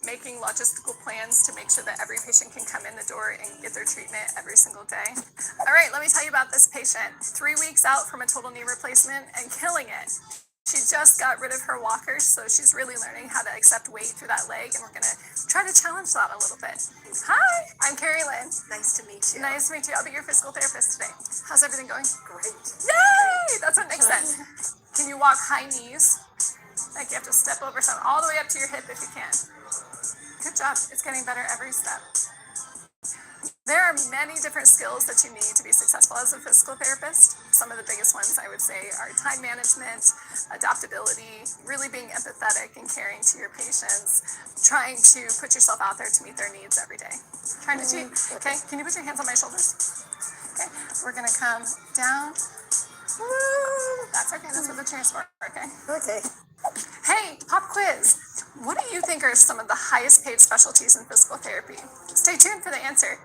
making logistical plans to make sure that every patient can come in the door and get their treatment every single day. All right, let me tell you about this patient. 3 weeks out from a total knee replacement and killing it. She just got rid of her walkers, so she's really learning how to accept weight through that leg, and we're gonna try to challenge that a little bit. Hi, I'm Carrie Lynn. Nice to meet you. Nice to meet you. I'll be your physical therapist today. How's everything going? Great. Yay! That's what Nick said. Can you walk high knees? Like you have to step over some, all the way up to your hip if you can. Good job. It's getting better every step. There are many different skills that you need to be successful as a physical therapist. Some of the biggest ones I would say are time management, adaptability, really being empathetic and caring to your patients, trying to put yourself out there to meet their needs every day. Trying to cheat. Okay, can you put your hands on my shoulders? Okay, we're gonna come down. Woo! That's okay, that's what the chair's for, okay? Okay. Hey, pop quiz. What do you think are some of the highest paid specialties in physical therapy? Stay tuned for the answer.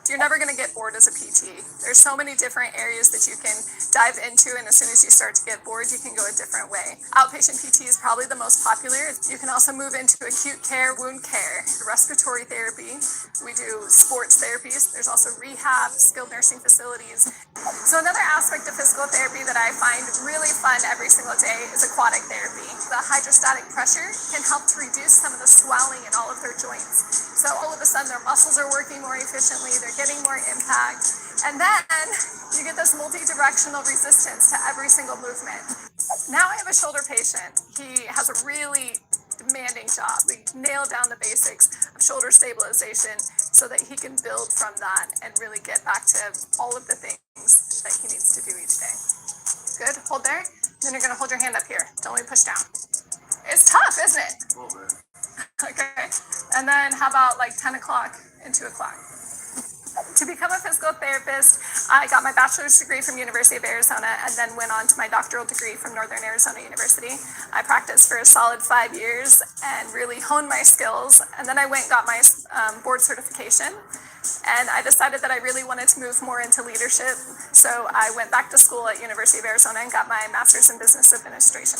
You're never going to get bored as a PT. There's so many different areas that you can dive into, and as soon as you start to get bored, you can go a different way. Outpatient PT is probably the most popular. You can also move into acute care, wound care, respiratory therapy. We do sports therapies. There's also rehab, skilled nursing facilities. So another aspect of physical therapy that I find really fun every single day is aquatic therapy. The hydrostatic pressure can help to reduce some of the swelling in all of their joints. So all of a sudden their muscles are working more efficiently, they're getting more impact, and then you get this multi-directional resistance to every single movement. Now I have a shoulder patient. He has a really demanding job. We nail down the basics of shoulder stabilization so that he can build from that and really get back to all of the things that he needs to do each day. Good, hold there. Then you're gonna hold your hand up here. Don't let me push down. It's tough, isn't it? A little bit. Okay, and then how about like 10 o'clock and 2 o'clock? To become a physical therapist, I got my bachelor's degree from University of Arizona and then went on to my doctoral degree from Northern Arizona University. I practiced for a solid 5 years and really honed my skills, and then I went and got my board certification, and I decided that I really wanted to move more into leadership, so I went back to school at University of Arizona and got my master's in business administration.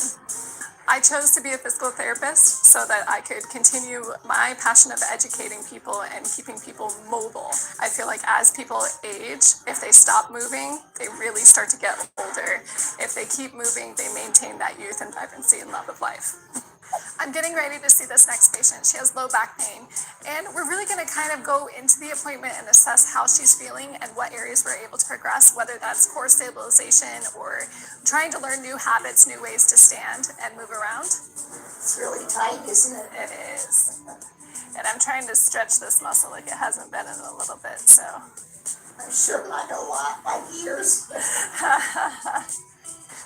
I chose to be a physical therapist so that I could continue my passion of educating people and keeping people mobile. I feel like as people age, if they stop moving, they really start to get older. If they keep moving, they maintain that youth and vibrancy and love of life. I'm getting ready to see this next patient. She has low back pain, and we're really going to kind of go into the appointment and assess how she's feeling and what areas we're able to progress, whether that's core stabilization or trying to learn new habits, new ways to stand and move around. It's really tight, isn't it? It is. And I'm trying to stretch this muscle like it hasn't been in a little bit, so. I'm sure not a lot, like years.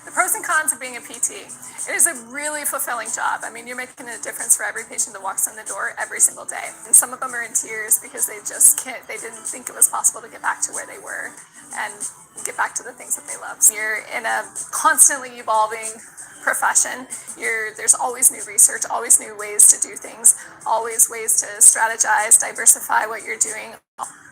The pros and cons of being a PT. It is a really fulfilling job. I mean, you're making a difference for every patient that walks in the door every single day. And some of them are in tears because they just can't, they didn't think it was possible to get back to where they were and get back to the things that they love. So you're in a constantly evolving profession. There's always new research, always new ways to do things, always ways to strategize, diversify what you're doing.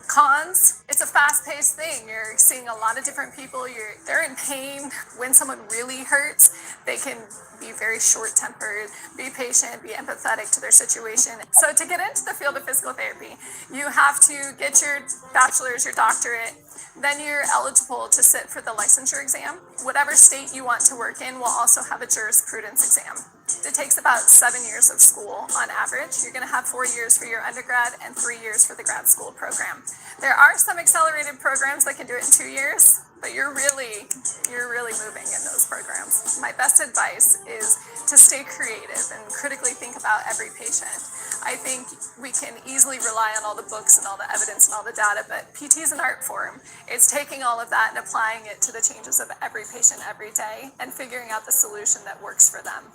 Cons, it's a fast-paced thing. You're seeing a lot of different people. They're in pain. When someone really hurts, they can be very short-tempered, be patient, be empathetic to their situation. So to get into the field of physical therapy, you have to get your bachelor's, your doctorate, then you're eligible to sit for the licensure exam. Whatever state you want to work in will also have a jurisprudence exam. It takes about 7 years of school on average. You're going to have 4 years for your undergrad and 3 years for the grad school program. There are some accelerated programs that can do it in 2 years, but you're really moving in those programs. My best advice is to stay creative and critically think about every patient. I think we can easily rely on all the books and all the evidence and all the data, but PT is an art form. It's taking all of that and applying it to the changes of every patient every day and figuring out the solution that works for them.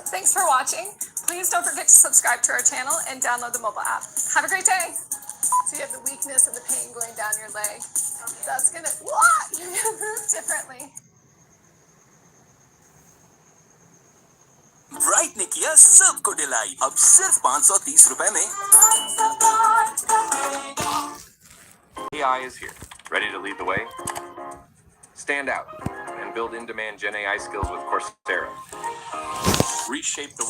Thanks for watching. Please don't forget to subscribe to our channel and download the mobile app. Have a great day. So you have the weakness and the pain going down your leg. That's gonna, what? You're gonna move differently. Right ने किया सबको डिलाई अब सिर्फ 530 रुपए में AI is here, ready to lead the way. Stand out. and build in-demand Gen AI skills with Coursera. Reshape the